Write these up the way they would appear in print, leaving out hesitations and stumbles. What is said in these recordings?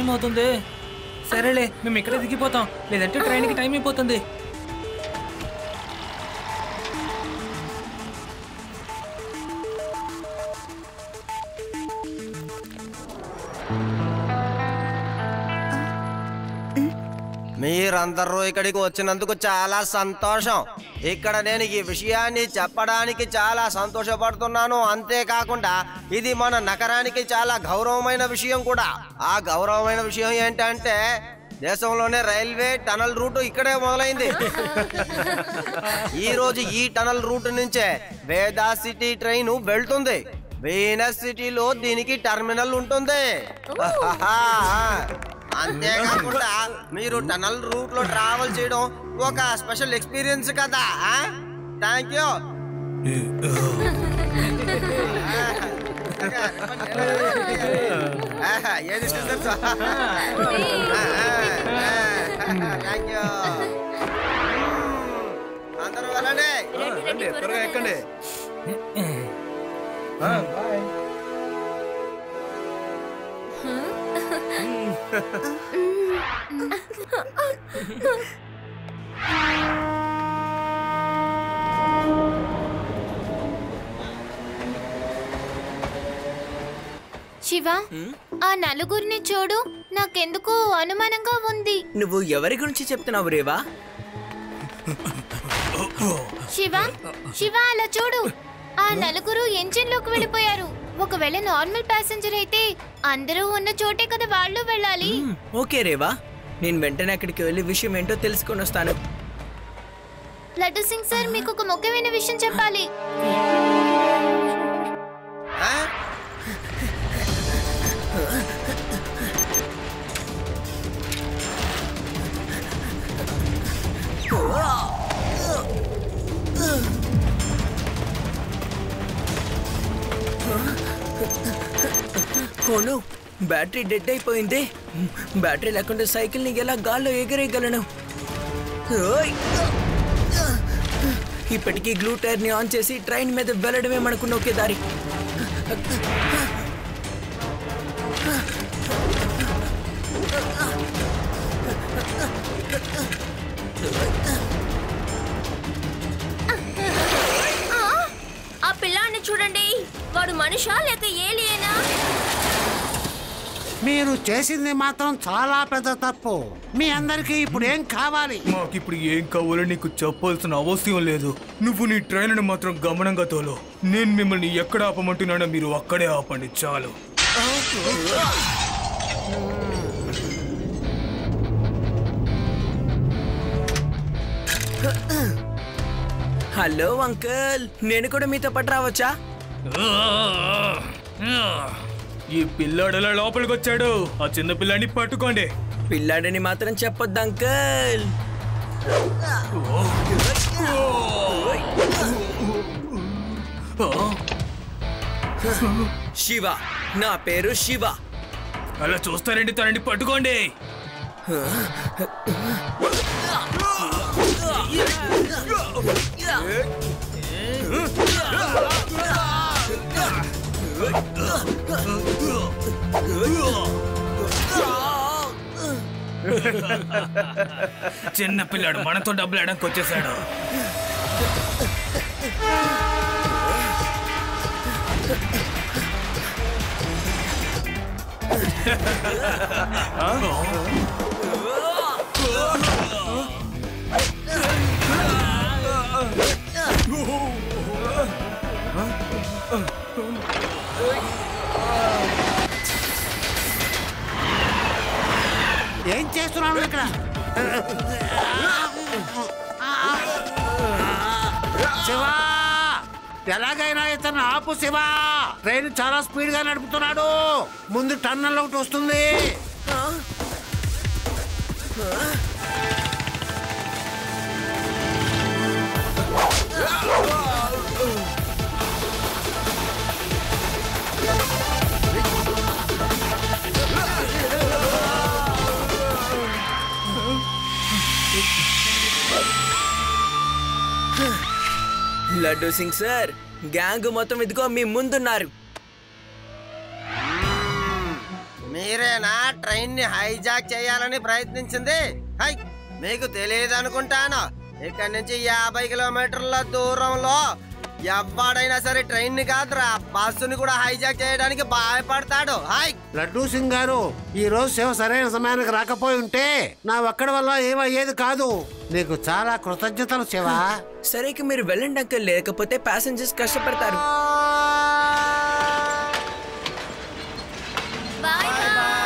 ఏమవుతుంది? సరేలే, మేము ఇక్కడే దిగిపోతాం, లేదంటే ట్రైన్కి టైం అయిపోతుంది. మీరందరూ ఇక్కడికి వచ్చినందుకు చాలా సంతోషం. ఇక్కడ నేను ఈ విషయాన్ని చెప్పడానికి చాలా సంతోషపడుతున్నాను. అంతేకాకుండా ఇది మన నగరానికి చాలా గౌరవమైన విషయం కూడా. ఆ గౌరవమైన విషయం ఏంటంటే దేశంలోనే రైల్వే టనల్ రూట్ ఇక్కడే మొదలైంది. ఈ రోజు ఈ టనల్ రూట్ నుంచే వేదా సిటీ ట్రైన్ వెళ్తుంది. వీనస్ సిటీలో దీనికి టర్మినల్ ఉంటుంది. అంతేకాకుండా మీరు టనల్ రూట్ లో ట్రావెల్ చేయడం ఒక స్పెషల్ ఎక్స్పీరియన్స్ కదా. Thank you. ఏది థ్యాంక్ యూ. అందరూ వెళ్ళండి, త్వరగా ఎక్కండి. శివ, ఆ నలుగురిని చూడు, నాకెందుకో అనుమానంగా ఉంది. నువ్వు ఎవరి గురించి చెప్తున్నావు రేవా? శివ శివ, అలా చూడు, ఆ నలుగురు ఎంజిన్ లోకి వెళ్ళిపోయారు. ఒకవేళ నార్మల్ ప్యాసింజర్ అయితే అందరూ ఉన్న చోటే కదా వాళ్ళు వెళ్ళాలి. ఓకే రేవా, నేను వెంటనే అక్కడికి వెళ్ళి విషయం ఏంటో తెలుసుకొని వస్తాను. లడ్డు సింగ్ సార్, మీకు ఒక ముఖ్యమైన విషయం చెప్పాలి. కోను, బ్యాటరీ డెడ్ అయిపోయింది. బ్యాటరీ లేకుండా సైకిల్ ని ఎలా గాల్లో ఎగరేయగలను? ఇప్పటికీ గ్లూ టైర్ ని ఆన్ చేసి ట్రైన్ మీద వెళ్ళడమే మనకున్న ఒకే దారి. ఆ పిల్లాన్ని చూడండి, వాడు మనిషా లేక ఏలియేనా? మీరు చేసింది మాత్రం చాలా పెద్ద తప్పు. మీ అందరికి ఇప్పుడు ఏం కావాలి? మాకిప్పుడు ఏం కావాలో నీకు చెప్పాల్సిన అవసరం లేదు. నువ్వు నీ ట్రైన్ మాత్రం గమనంగా తోలు. నేను మిమ్మల్ని ఎక్కడ ఆపమంటున్నానో మీరు అక్కడే ఆపండి చాలు. హలో అంకుల్, నేను కూడా మీతో పాటు రావచ్చా? ఈ పిల్లాడు ఎలా లోపలికి వచ్చాడు? ఆ చిన్న పిల్లాడిని పట్టుకోండి. పిల్లాడని మాత్రం చెప్పొద్దు అంకుల్. శివ, నా పేరు శివ. అలా చూస్తారండి, తనని పట్టుకోండి. చిన్న పిల్లాడు మనతో డబ్బులు ఆడడానికి వచ్చేసాడు. ఏం చేస్తున్నాను ఇక్కడ? శివా, ఎలాగైనా ఇతను ఆపు శివా. ట్రైన్ చాలా స్పీడ్ గా నడుపుతున్నాడు. ముందు టన్నల్ ఒకటి వస్తుంది. లడ్డు సింగ్ సార్, గ్యాంగ్ మొత్తం ఇదిగో మీ ముందున్నారు. మీరేనా ట్రైన్ ని హైజాక్ చేయాలని ప్రయత్నించింది? హై, మీకు తెలియదు అనుకుంటాను. ఇక్కడ నుంచి 50 కిలోమీటర్ల దూరంలో ఎవడైనా సరే ట్రైన్ ని కాదురా బస్సుని కూడా హైజాక్ చేయడానికి భయపడతాడు. హాయ్ లడ్డూ సింగ్ గారు, ఈ రోజు శివ సరైన సమయానికి రాకపోయి ఉంటే నా ఒక్కడి వల్ల ఏమయ్యేది కాదు. నీకు చాలా కృతజ్ఞతలు శివ. సరే ఇక మీరు వెళ్ళండి అంకుల్, లేకపోతే ప్యాసింజర్స్ కష్టపడతారు. Bye bye.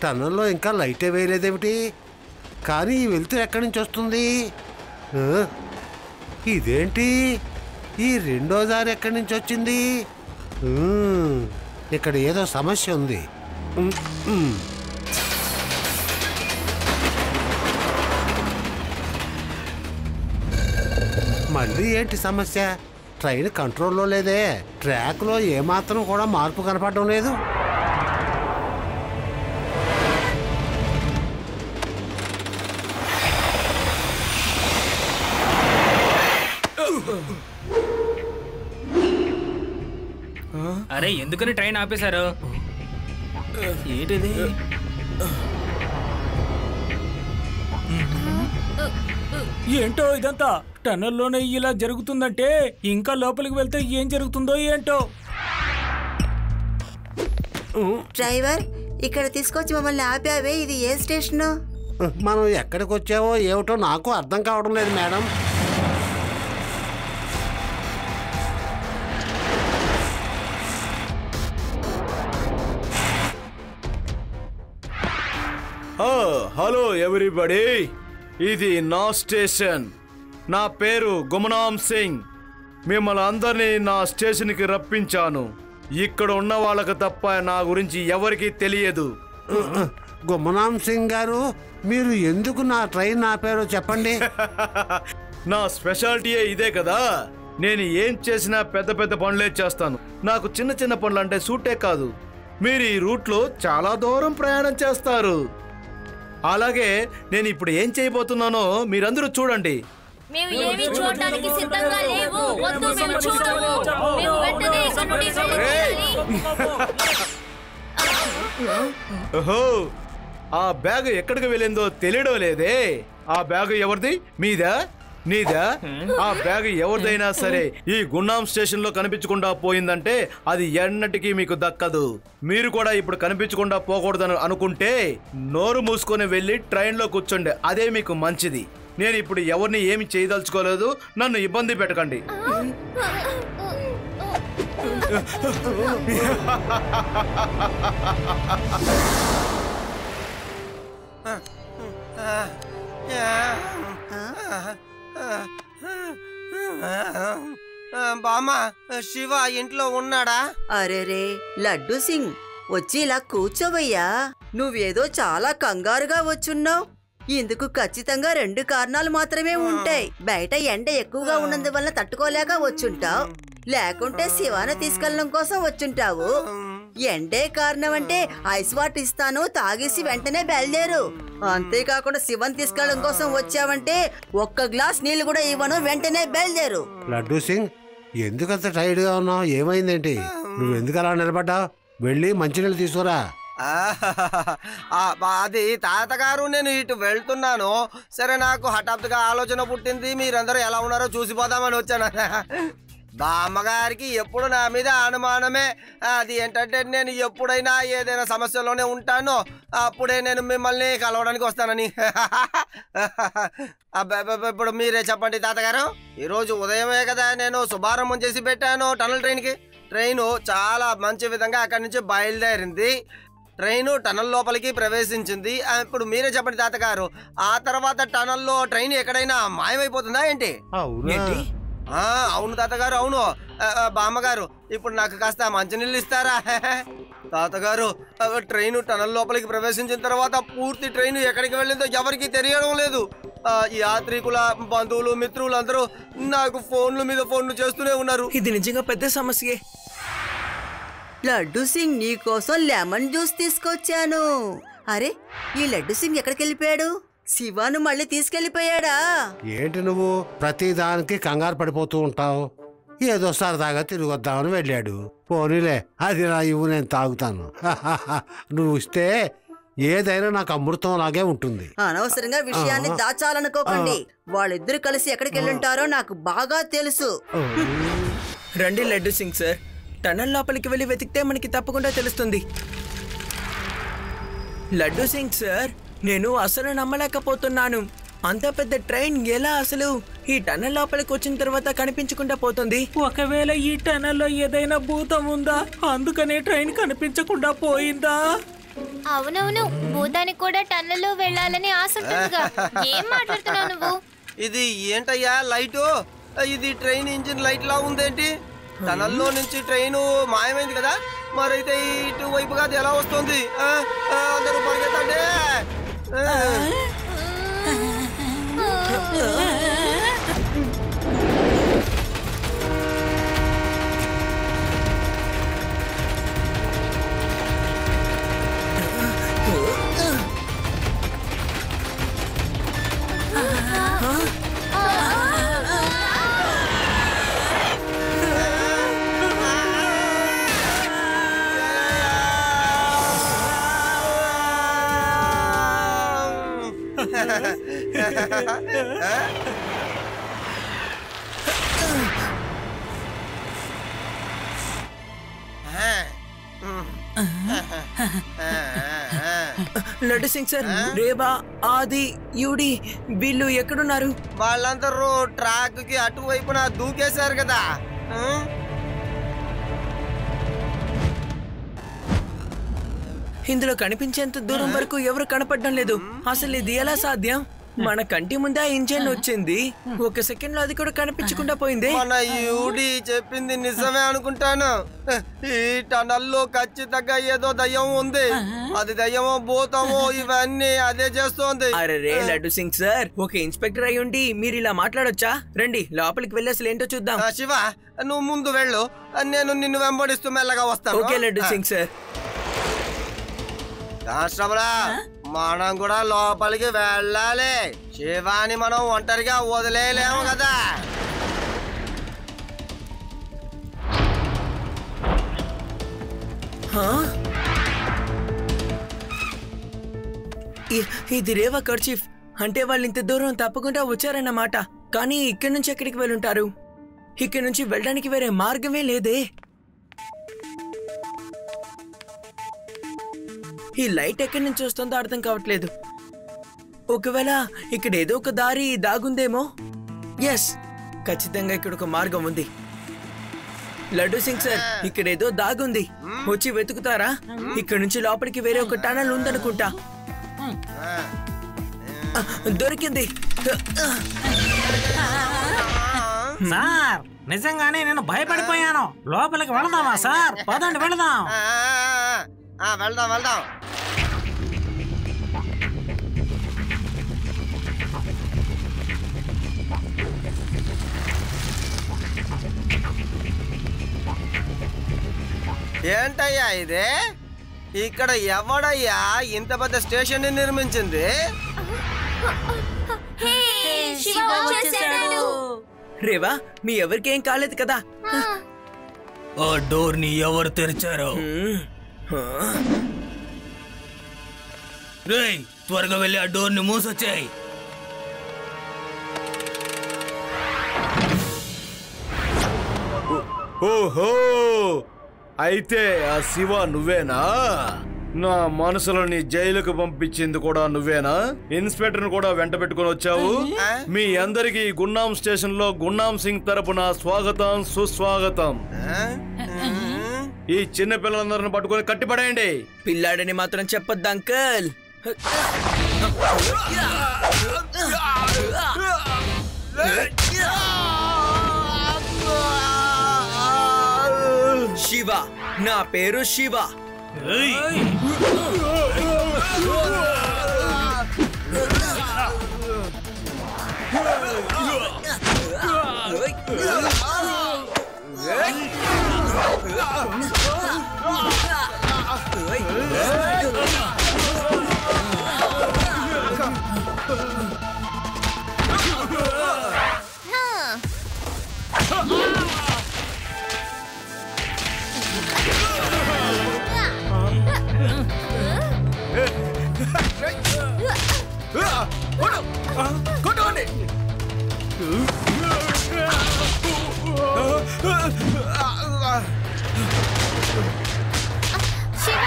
టన్నుల్లో ఇంకా లైటే వేయలేదేమిటి? కానీ ఈ వెలుతురు ఎక్కడి నుంచి వస్తుంది? ఇదేంటి, ఈ రెండో దారి ఎక్కడి నుంచి వచ్చింది? ఇక్కడ ఏదో సమస్య ఉంది. మళ్ళీ ఏంటి సమస్య? ట్రైన్ కంట్రోల్లో లేదే. ట్రాక్లో ఏమాత్రం కూడా మార్పు కనపడడం లేదు. అరే ఎందుకని ట్రైన్ ఆపేశారు? ఏంటిది? ఏంటో ఇదంతా? టన్నెల్లోనే ఇలా జరుగుతుందంటే ఇంకా లోపలికి వెళ్తే ఏం జరుగుతుందో ఏంటో. డ్రైవర్, ఇక్కడ తీసుకొచ్చి మమ్మల్ని ఆపావే, ఇది ఏ స్టేషన్? మనం ఎక్కడికి వచ్చావో ఏమిటో నాకు అర్థం కావడం లేదు మేడం. హలో ఎవ్రీబడి, ఇది నా స్టేషన్. నా పేరు గుమనాం సింగ్. మిమ్మల్ని అందరినీ నా స్టేషన్కి రప్పించాను. ఇక్కడ ఉన్న వాళ్ళకి తప్ప నా గురించి ఎవరికీ తెలియదు. గుమనాం సింగ్ గారు, మీరు ఎందుకు నా ట్రైన్ ఆపారో చెప్పండి. నా స్పెషాలిటీయే ఇదే కదా. నేను ఏం చేసినా పెద్ద పెద్ద పనులే చేస్తాను. నాకు చిన్న చిన్న పనులు అంటే సూటే కాదు. మీరు ఈ రూట్లో చాలా దూరం ప్రయాణం చేస్తారు. అలాగే నేను ఇప్పుడు ఏం చేయబోతున్నానో మీరందరూ చూడండి. మేము ఏమీ చూడడానికి సిద్ధంగా లేవు. వద్దు, మేము చూడము. మేము వెంటనే ఇక్కడ నుండి వెళ్ళిపోవాలి. ఓహో, ఆ బ్యాగ్ ఎక్కడికి వెళ్ళిందో తెలియడం లేదే. ఆ బ్యాగ్ ఎవరిది? మీదా? నీదా? ఆ బ్యాగ్ ఎవరిదైనా సరే ఈ గున్నాం స్టేషన్ లో కనిపించకుండా పోయిందంటే అది ఎన్నటికీ మీకు దక్కదు. మీరు కూడా ఇప్పుడు కనిపించకుండా పోకూడదని అనుకుంటే నోరు మూసుకొని వెళ్ళి ట్రైన్ లో కూర్చోండి. అదే మీకు మంచిది. నేను ఇప్పుడు ఎవరిని ఏమి చేయదలుచుకోలేదు. నన్ను ఇబ్బంది పెట్టకండి. బామ్మ, శివ ఇంట్లో ఉన్నాడా? అరేరే లడ్డూ సింగ్, వచ్చి ఇలా కూర్చోవయ్యా. నువ్వేదో చాలా కంగారుగా వచ్చున్నావు. ఇందుకు ఖచ్చితంగా 2 కారణాలు మాత్రమే ఉంటాయి. బయట ఎండ ఎక్కువగా ఉన్నందువల్ల తట్టుకోలేక వచ్చుంటావు, లేకుంటే శివాను తీసుకెళ్ళడం కోసం వచ్చుంటావు. ఎండే కారణం అంటే ఐస్ వాటర్ ఇస్తాను, తాగేసి వెంటనే బయలుదేరు. అంతేకాకుండా శివన్ తీసుకెళ్ళడం కోసం వచ్చావంటే 1 గ్లాస్ నీళ్లు కూడా ఇవ్వను, వెంటనే బయలుదేరు. లడ్డూ సింగ్, ఎందుకంత టైర్డ్ గా ఉన్నావు? ఏమైందేంటి? నువ్వెందుకు అలా నిలబడ్డావు? వెళ్ళి మంచినీళ్ళు తీసుకురా. అది తాతగారు, నేను ఇటు వెళ్తున్నాను. సరే, నాకు హఠాత్తుగా ఆలోచన పుట్టింది. మీరందరూ ఎలా ఉన్నారో చూసిపోదామని వచ్చాను. బామ్మగారికి ఎప్పుడు నా మీద అనుమానమే. అది ఏంటంటే నేను ఎప్పుడైనా ఏదైనా సమస్యలోనే ఉంటానో అప్పుడే నేను మిమ్మల్ని కలవడానికి వస్తానని. ఇప్పుడు మీరే చెప్పండి తాతగారు. ఈరోజు ఉదయమే కదా నేను శుభారంభం చేసి పెట్టాను టనల్ ట్రైన్కి. ట్రైను చాలా మంచి విధంగా అక్కడి నుంచి బయలుదేరింది. ట్రైను టనల్ లోపలికి ప్రవేశించింది. ఇప్పుడు మీరే చెప్పండి తాతగారు, ఆ తర్వాత టనల్లో ట్రైన్ ఎక్కడైనా మాయమైపోతుందా ఏంటి? అవును తాతగారు, అవును. బామ్మగారు, ఇప్పుడు నాకు కాస్త మంచినీళ్ళు ఇస్తారా? తాతగారు ట్రైన్ టనల్ లోపలికి ప్రవేశించిన తర్వాత పూర్తి ట్రైన్ ఎక్కడికి వెళ్ళిందో ఎవరికి తెలియడం లేదు. యాత్రికుల బంధువులు మిత్రులు అందరూ నాకు ఫోన్ల మీద ఫోన్లు చేస్తూనే ఉన్నారు. ఇది నిజంగా పెద్ద సమస్యే. లడ్డు సింగ్ నీకోసం లెమన్ జ్యూస్ తీసుకొచ్చాను. అరే, ఈ లడ్డు సింగ్ ఎక్కడికి వెళ్ళిపోయాడు? శివాను మళ్ళీ తీసుకెళ్లిపోయాడా? ఏంటి నువ్వు ప్రతిదానికి కంగారు పడిపోతూ ఉంటావు? ఏదో సరదాగా తిరిగి వద్దామని వెళ్ళాడు. పోనీలే, అది నా ఇవ్వు, నేను తాగుతాను. నువ్వు ఇస్తే ఏదైనా నాకు అమృతం లాగే ఉంటుంది. అనవసరంగా విషయాన్ని దాచాలనుకోకండి. వాళ్ళిద్దరు కలిసి ఎక్కడికి వెళ్ళుంటారో నాకు బాగా తెలుసు. రండి లడ్డు సింగ్ సార్, టనల్ లోపలికి వెళ్ళి వెతికితే మనకి తప్పకుండా తెలుస్తుంది. లడ్డు సింగ్ సార్, నేను అసలు నమ్మలేకపోతున్నాను. అంత పెద్ద ట్రైన్ ఎలా అసలు ఈ టనల్ లోపలికి వచ్చిన తర్వాత కనిపించకుండా పోతుంది? ఒకవేళ ఈ టనల్లో ఏదైనా భూతం ఉందా, అందుకనే ట్రైన్ కనిపించకుండా పోయిందా? అవునవును, భూతానికి కూడా టన్నెల్లో వెళ్ళాలని ఆశ ఉంటుందిగా. ఏం మాట్లాడుతున్నావు నువ్వు? ఇది ఏంటయ్యా లైటు? ఇది ట్రైన్ ఇంజిన్ లైట్ లా ఉందేంటి? టనల్లో నుంచి ట్రైన్ మాయమైంది కదా, మరైతే ఇటు వైపుగా అది ఎలా వస్తుంది? అందరూ పరిగెత్తండి. లడ్డు సింగ్ సార్, రేవా, ఆది, యూడి వీళ్ళు ఎక్కడున్నారు? వాళ్ళందరూ ట్రాక్ కి అటువైపున దూకేశారు కదా. ఇందులో కనిపించేంత దూరం వరకు ఎవరు కనపడడం లేదు. అసలు ఇది ఎలా సాధ్యం? మన కంటి ముందే ఆ ఇంజన్ వచ్చింది, ఒక సెకండ్ లో అది కూడా కనిపించకుండా పోయింది. మన యూడి చెప్పింది నిజమే అనుకుంటాను. ఈ టనల్లో ఖచ్చితంగా ఏదో దయ్యం ఉంది. అది దయ్యమో భూతమో ఇవన్నీ అదే చేస్తోంది. అరే రే లడ్డు సింగ్ సార్, ఒక ఇన్స్పెక్టర్ అయి ఉండి మీరు ఇలా మాట్లాడొచ్చా? రండి లోపలికి వెళ్ళి అసలు ఏంటో చూద్దాం. శివ, నువ్వు ముందు వెళ్ళు, నేను నిన్ను వెంబడిస్తూ మెల్లగా వస్తాను. Okay laddu Singh sir. Constable, మనం కూడా లోపలికి వెళ్ళాలి. శివాని మనం ఒంటరిగా వదిలేయలేము కదా. ఇది రేవా కర్చీఫ్ అంటే వాళ్ళు ఇంత దూరం తప్పకుండా వచ్చారన్నమాట. కానీ ఇక్కడి నుంచి ఎక్కడికి వెళ్ళుంటారు? ఇక్కడి నుంచి వెళ్ళడానికి వేరే మార్గమే లేదే. ఈ లైట్ ఎక్కడి నుంచి వస్తుందో అర్థం కావట్లేదు. ఒకవేళ ఇక్కడ ఏదో ఒక దారి దాగుందేమో. ఎస్, ఖచ్చితంగా ఇక్కడ ఒక మార్గం ఉంది. లడ్డు సింగ్ సార్, ఇక్కడ ఏదో దాగుంది, వచ్చి వెతుకుతారా? ఇక్కడ నుంచి లోపలికి వేరే ఒక టనల్ ఉందనుకుంటా. దొరికింది. సార్, నిజంగానే నేను భయపడిపోయాను. లోపలికి వెళదామా సార్? పదండి వెళదాం. వెళ్దాం వెళ్దాం. ఏంటయ్యా ఇది? ఇక్కడ ఎవడయ్యా ఇంత పెద్ద స్టేషన్ నిర్మించింది? రేవా, మీ ఎవరికేం కాలేదు కదా? ఆ డోర్ ని ఎవరు తెరిచారు? రేయ్, త్వరగా వెళ్ళి ఆ డోర్ ని మూసొచ్చాయి. ఓహో, అయితే ఆ శివ నువ్వేనా? నా మనసులని జైలుకు పంపించింది కూడా నువ్వేనా? ఇన్స్పెక్టర్ కూడా వెంట పెట్టుకుని వచ్చావు. మీ అందరికి గున్నాం స్టేషన్ లో గున్నాం సింగ్ తరపున స్వాగతం సుస్వాగతం. ఈ చిన్న పిల్లలందరిని పట్టుకొని కట్టిపడేయండి. పిల్లాడని మాత్రం చెప్పొద్దు అంకల్. శివ, నా పేరు శివ. శివ,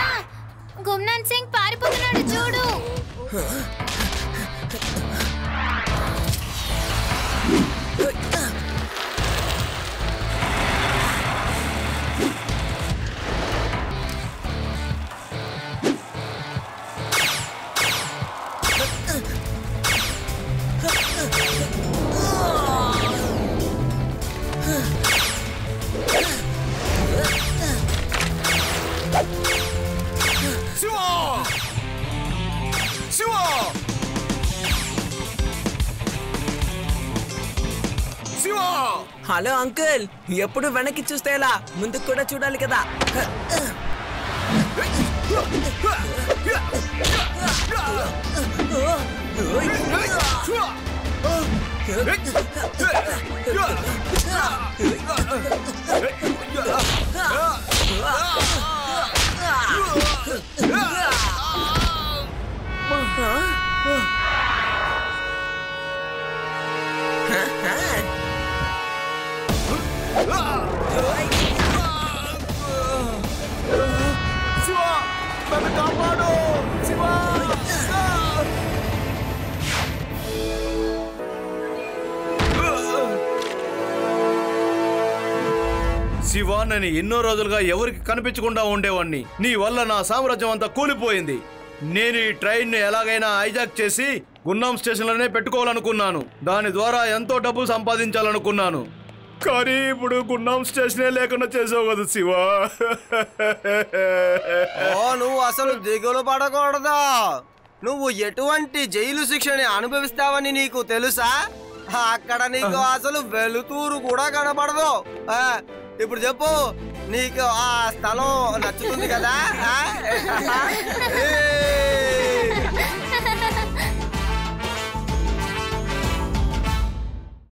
గుమ్నాన్ సింగ్ పారిపోతున్నాడు చూడు. హలో అంకుల్, ఎప్పుడు వెనక్కి చూస్తే ఎలా? ముందుకు కూడా చూడాలి కదా. శివ, నేను ఎన్నో రోజులుగా ఎవరికి కనిపించకుండా ఉండేవాడిని. నీ వల్ల నా సామ్రాజ్యం అంతా కూలిపోయింది. నేను ఈ ట్రైన్ ని ఎలాగైనా హైజాక్ చేసి గున్నాం స్టేషన్ లోనే పెట్టుకోవాలనుకున్నాను. దాని ద్వారా ఎంతో డబ్బు సంపాదించాలనుకున్నాను. కానీ ఇప్పుడు గున్నాం స్టేషనే లేకుండా చేసావు కదా శివ. నువ్వు అసలు దిగులు పడకూడదు. నువ్వు ఎటువంటి జైలు శిక్షని అనుభవిస్తావని నీకు తెలుసా? అక్కడ నీకు అసలు వెలుతురు కూడా కనపడదు. ఇప్పుడు చెప్పు, నీకు ఆ స్థలం నచ్చుతుంది కదా?